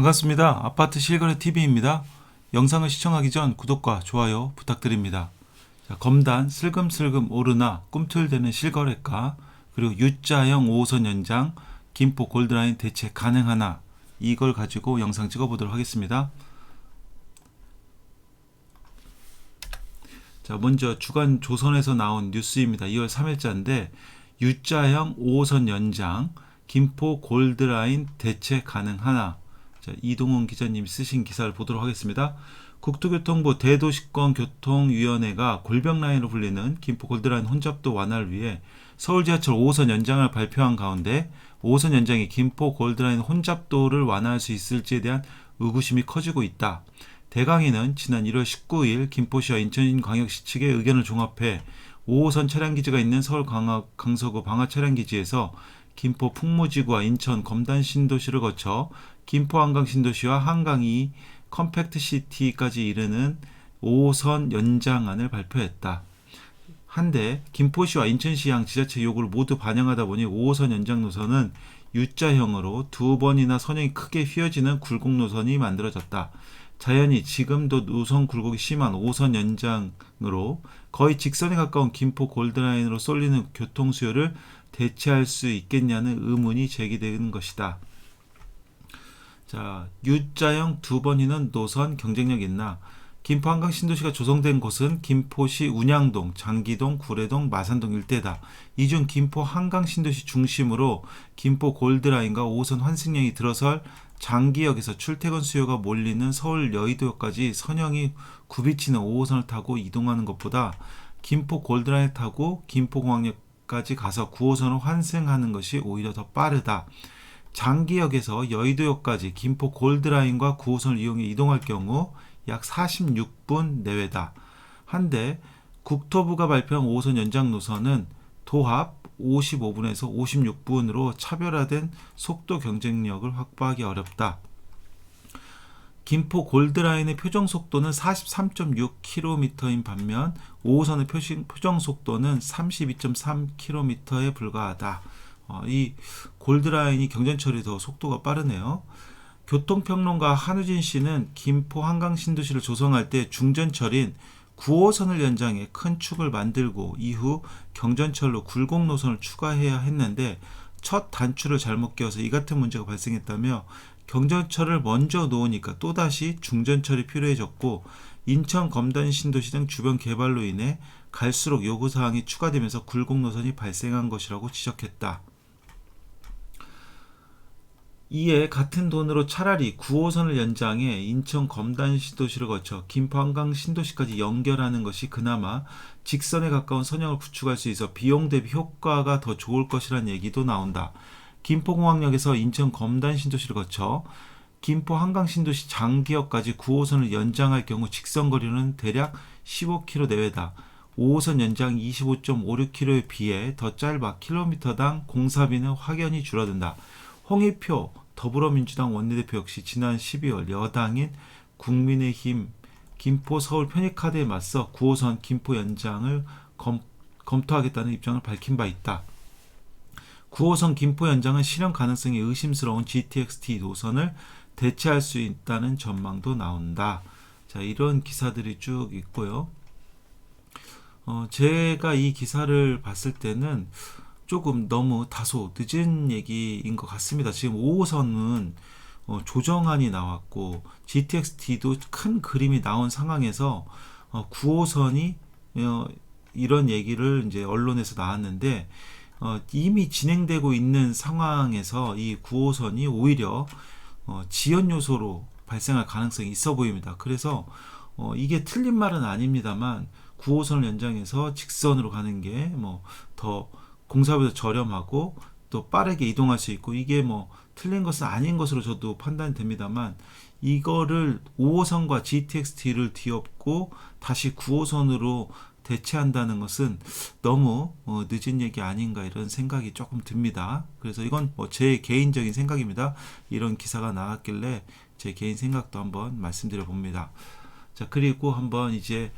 반갑습니다. 아파트 실거래 TV입니다. 영상을 시청하기 전 구독과 좋아요 부탁드립니다. 자, 검단 슬금슬금 오르나 꿈틀대는 실거래가, 그리고 U자형 5호선 연장 김포 골드라인 대체 가능하나, 이걸 가지고 영상 찍어보도록 하겠습니다. 자, 먼저 주간 조선에서 나온 뉴스입니다. 2월 3일자인데 U자형 5호선 연장 김포 골드라인 대체 가능하나. 자, 이동훈 기자님 쓰신 기사를 보도록 하겠습니다. 국토교통부 대도시권교통위원회가 골병라인으로 불리는 김포 골드라인 혼잡도 완화를 위해 서울지하철 5호선 연장을 발표한 가운데 5호선 연장이 김포 골드라인 혼잡도를 완화할 수 있을지에 대한 의구심이 커지고 있다. 대강위는 지난 1월 19일 김포시와 인천광역시 측의 의견을 종합해 5호선 차량기지가 있는 서울 강서구 방화차량기지에서 김포 풍무지구와 인천 검단신도시를 거쳐 김포 한강신도시와 한강이 컴팩트시티까지 이르는 5호선 연장안을 발표했다. 한데 김포시와 인천시향 지자체 요구를 모두 반영하다 보니 5호선 연장 노선은 U자형으로 두 번이나 선형이 크게 휘어지는 굴곡 노선이 만들어졌다. 자연히 지금도 노선 굴곡이 심한 5호선 연장으로 거의 직선에 가까운 김포 골드라인으로 쏠리는 교통수요를 대체할 수 있겠냐는 의문이 제기되는 것이다. 자, U자형 두 번이는 노선 경쟁력 있나? 김포 한강 신도시가 조성된 곳은 김포시 운양동, 장기동, 구례동, 마산동 일대다. 이 중 김포 한강 신도시 중심으로 김포 골드라인과 5호선 환승역이 들어설 장기역에서 출퇴근 수요가 몰리는 서울 여의도역까지 선형이 굽이치는 5호선을 타고 이동하는 것보다 김포 골드라인을 타고 김포공항역까지 가서 9호선을 환승하는 것이 오히려 더 빠르다. 장기역에서 여의도역까지 김포 골드라인과 9호선을 이용해 이동할 경우 약 46분 내외다. 한데 국토부가 발표한 5호선 연장 노선은 도합 55분에서 56분으로 차별화된 속도 경쟁력을 확보하기 어렵다. 김포 골드라인의 표정 속도는 43.6km인 반면 5호선의 표정 속도는 32.3km에 불과하다. 이 골드라인이 경전철이 더 속도가 빠르네요. 교통평론가 한우진 씨는 김포 한강 신도시를 조성할 때 중전철인 9호선을 연장해 큰 축을 만들고 이후 경전철로 굴곡 노선을 추가해야 했는데 첫 단추를 잘못 끼워서 이 같은 문제가 발생했다며, 경전철을 먼저 놓으니까 또다시 중전철이 필요해졌고 인천 검단 신도시 등 주변 개발로 인해 갈수록 요구사항이 추가되면서 굴곡 노선이 발생한 것이라고 지적했다. 이에 같은 돈으로 차라리 9호선을 연장해 인천 검단 신도시를 거쳐 김포 한강 신도시까지 연결하는 것이 그나마 직선에 가까운 선형을 구축할 수 있어 비용 대비 효과가 더 좋을 것이라는 얘기도 나온다. 김포공항역에서 인천 검단 신도시를 거쳐 김포 한강 신도시 장기역까지 9호선을 연장할 경우 직선 거리는 대략 15km 내외다. 5호선 연장 25.56km에 비해 더 짧아 킬로미터당 공사비는 확연히 줄어든다. 홍익표 더불어민주당 원내대표 역시 지난 12월 여당인 국민의힘 김포 서울 편입카드에 맞서 9호선 김포 연장을 검토하겠다는 입장을 밝힌 바 있다. 9호선 김포 연장은 실현 가능성이 의심스러운 GTX-T 노선을 대체할 수 있다는 전망도 나온다. 자, 이런 기사들이 쭉 있고요. 제가 이 기사를 봤을 때는 조금 너무 다소 늦은 얘기인 것 같습니다. 지금 5호선은 조정안이 나왔고 GTX-T도 큰 그림이 나온 상황에서 9호선이 이런 얘기를 이제 언론에서 나왔는데, 이미 진행되고 있는 상황에서 이 9호선이 오히려 지연 요소로 발생할 가능성이 있어 보입니다. 그래서 이게 틀린 말은 아닙니다만 9호선을 연장해서 직선으로 가는 게 더 공사비도 저렴하고 또 빠르게 이동할 수 있고, 이게 틀린 것은 아닌 것으로 저도 판단이 됩니다만, 이거를 5호선과 GTX-T를 뒤엎고 다시 9호선으로 대체한다는 것은 너무 늦은 얘기 아닌가, 이런 생각이 조금 듭니다. 그래서 이건 제 개인적인 생각입니다. 이런 기사가 나왔길래 제 개인 생각도 한번 말씀드려 봅니다. 자, 그리고 한번 이제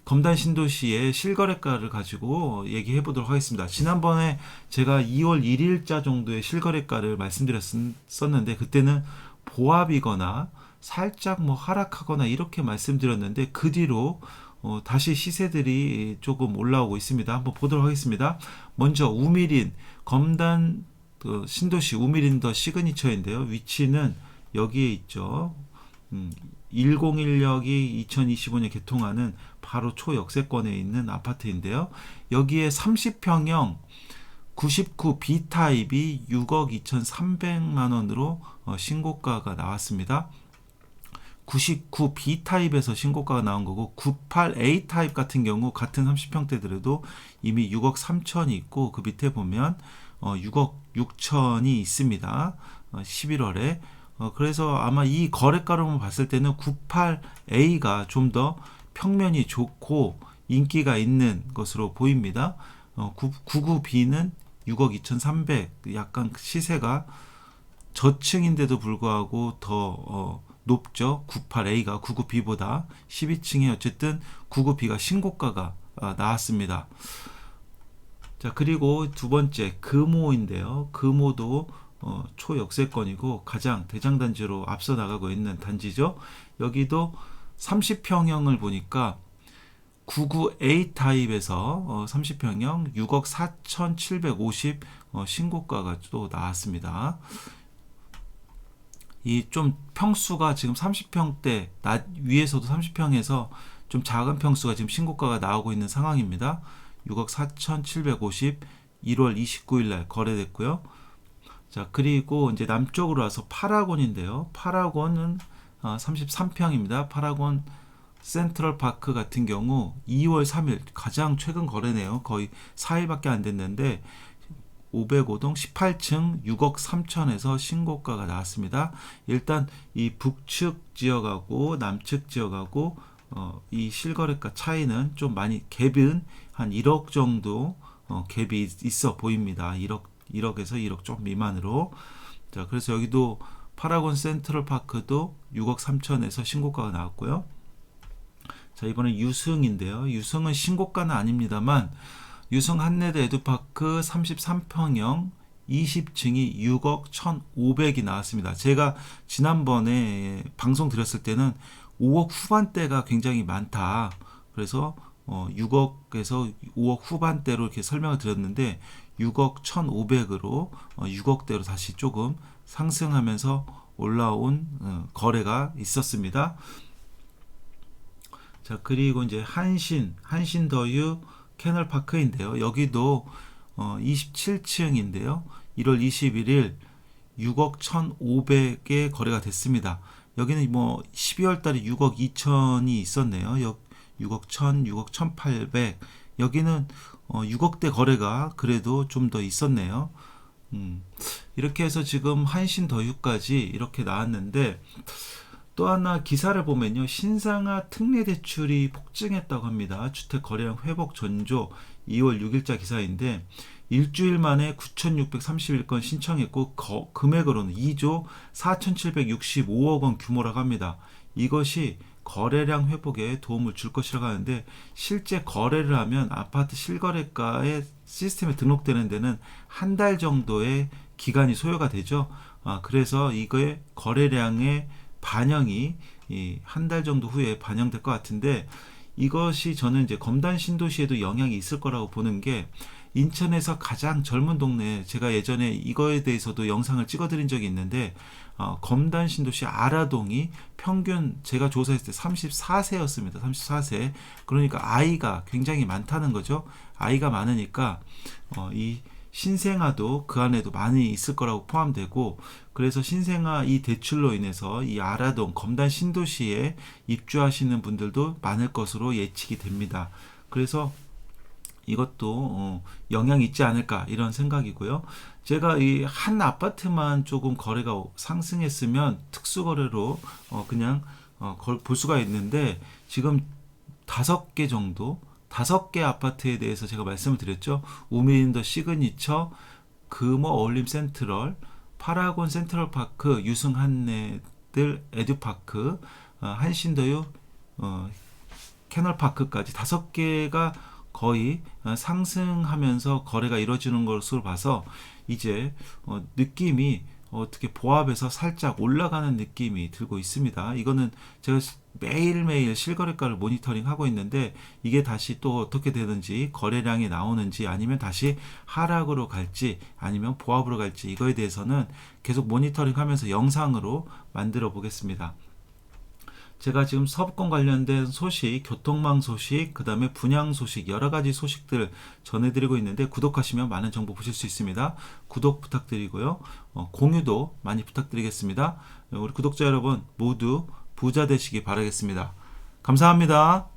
검단 신도시의 실거래가를 가지고 얘기해 보도록 하겠습니다. 지난번에 제가 2월 1일자 정도의 실거래가를 말씀드렸었는데, 그때는 보합이거나 살짝 뭐 하락하거나 이렇게 말씀드렸는데 그 뒤로 다시 시세들이 조금 올라오고 있습니다. 한번 보도록 하겠습니다. 먼저 우미린 검단 신도시 우미린 더 시그니처인데요. 위치는 여기에 있죠. 101역이 2025년 개통하는 바로 초역세권에 있는 아파트인데요. 여기에 30평형 99 B타입이 6억 2,300만 원으로 신고가가 나왔습니다. 99 B타입에서 신고가가 나온 거고 98 A타입 같은 경우 같은 30평대들에도 이미 6억 3천이 있고 그 밑에 보면 6억 6천이 있습니다. 11월에 그래서 아마 이 거래가로만 봤을 때는 98A가 좀 더 평면이 좋고 인기가 있는 것으로 보입니다. 99B는 6억 2,300 약간 시세가 저층인데도 불구하고 더 높죠. 98A가 99B보다 12층에 어쨌든 99B가 신고가가 나왔습니다. 자, 그리고 두 번째 금호인데요. 금호도 초역세권이고 가장 대장단지로 앞서 나가고 있는 단지죠. 여기도 30평형을 보니까 99A 타입에서 30평형 6억 4,750 신고가가 또 나왔습니다. 이 좀 평수가 지금 30평대 위에서도 30평에서 좀 작은 평수가 지금 신고가가 나오고 있는 상황입니다. 6억 4,750 1월 29일 날 거래됐고요. 자, 그리고 이제 남쪽으로 와서 파라곤인데요. 파라곤은 33평입니다. 파라곤 센트럴파크 같은 경우 2월 3일 가장 최근 거래네요. 거의 4일밖에 안 됐는데 505동 18층 6억 3천에서 신고가가 나왔습니다. 일단 이 북측 지역하고 남측 지역하고 이 실거래가 차이는 좀 많이 갭은 한 1억 정도 갭이 있어 보입니다. 1억에서 1억 좀 미만으로. 자, 그래서 여기도 파라곤 센트럴파크도 6억 3천에서 신고가가 나왔고요. 자, 이번엔 유승인데요. 유승은 신고가는 아닙니다만 유승 한내대 에듀파크 33평형 20층이 6억 1,500이 나왔습니다. 제가 지난번에 방송 드렸을 때는 5억 후반대가 굉장히 많다. 그래서 6억에서 5억 후반대로 이렇게 설명을 드렸는데 6억 1,500으로 6억대로 다시 조금 상승하면서 올라온 거래가 있었습니다. 자, 그리고 이제 한신더유 캐널파크인데요. 여기도 27층인데요. 1월 21일 6억 1,500에 거래가 됐습니다. 여기는 뭐 12월 달에 6억 2천이 있었네요. 6억 1,000, 6억 1,800. 여기는 6억대 거래가 그래도 좀 더 있었네요. 이렇게 해서 지금 한신더유까지 이렇게 나왔는데 또 하나 기사를 보면요. 신상아 특례 대출이 폭증했다고 합니다. 주택 거래량 회복 전조 2월 6일자 기사인데 일주일 만에 9,631건 신청했고 금액으로는 2조 4,765억 원 규모라고 합니다. 이것이 거래량 회복에 도움을 줄 것이라고 하는데 실제 거래를 하면 아파트 실거래가의 시스템에 등록되는 데는 한 달 정도의 기간이 소요가 되죠. 그래서 이거의 거래량의 반영이 한 달 정도 후에 반영될 것 같은데 이것이 저는 이제 검단 신도시에도 영향이 있을 거라고 보는 게 인천에서 가장 젊은 동네 제가 예전에 이거에 대해서도 영상을 찍어드린 적이 있는데 검단 신도시 아라동이 평균 제가 조사했을 때 34세였습니다. 34세. 그러니까 아이가 굉장히 많다는 거죠. 아이가 많으니까 이 신생아도 그 안에도 많이 있을 거라고 포함되고 그래서 신생아 이 대출로 인해서 이 아라동 검단 신도시에 입주하시는 분들도 많을 것으로 예측이 됩니다. 그래서 이것도 영향이 있지 않을까 이런 생각이고요. 제가 이 한 아파트만 조금 거래가 상승했으면 특수거래로 그냥 볼 수가 있는데 지금 5개 정도 5개 아파트에 대해서 제가 말씀을 드렸죠. 우미린더 시그니처, 금호 어울림 센트럴, 파라곤 센트럴파크, 유승 한내들 에듀파크, 한신더유 캐널파크까지 5개가 거의 상승하면서 거래가 이루어지는 것으로 봐서 이제 느낌이 어떻게 보합에서 살짝 올라가는 느낌이 들고 있습니다. 이거는 제가 매일매일 실거래가를 모니터링 하고 있는데 이게 다시 또 어떻게 되는지, 거래량이 나오는지, 아니면 다시 하락으로 갈지 아니면 보합으로 갈지, 이거에 대해서는 계속 모니터링 하면서 영상으로 만들어 보겠습니다. 제가 지금 서부권 관련된 소식, 교통망 소식, 그 다음에 분양 소식, 여러 가지 소식들 전해드리고 있는데, 구독하시면 많은 정보 보실 수 있습니다. 구독 부탁드리고요. 공유도 많이 부탁드리겠습니다. 우리 구독자 여러분 모두 부자 되시기 바라겠습니다. 감사합니다.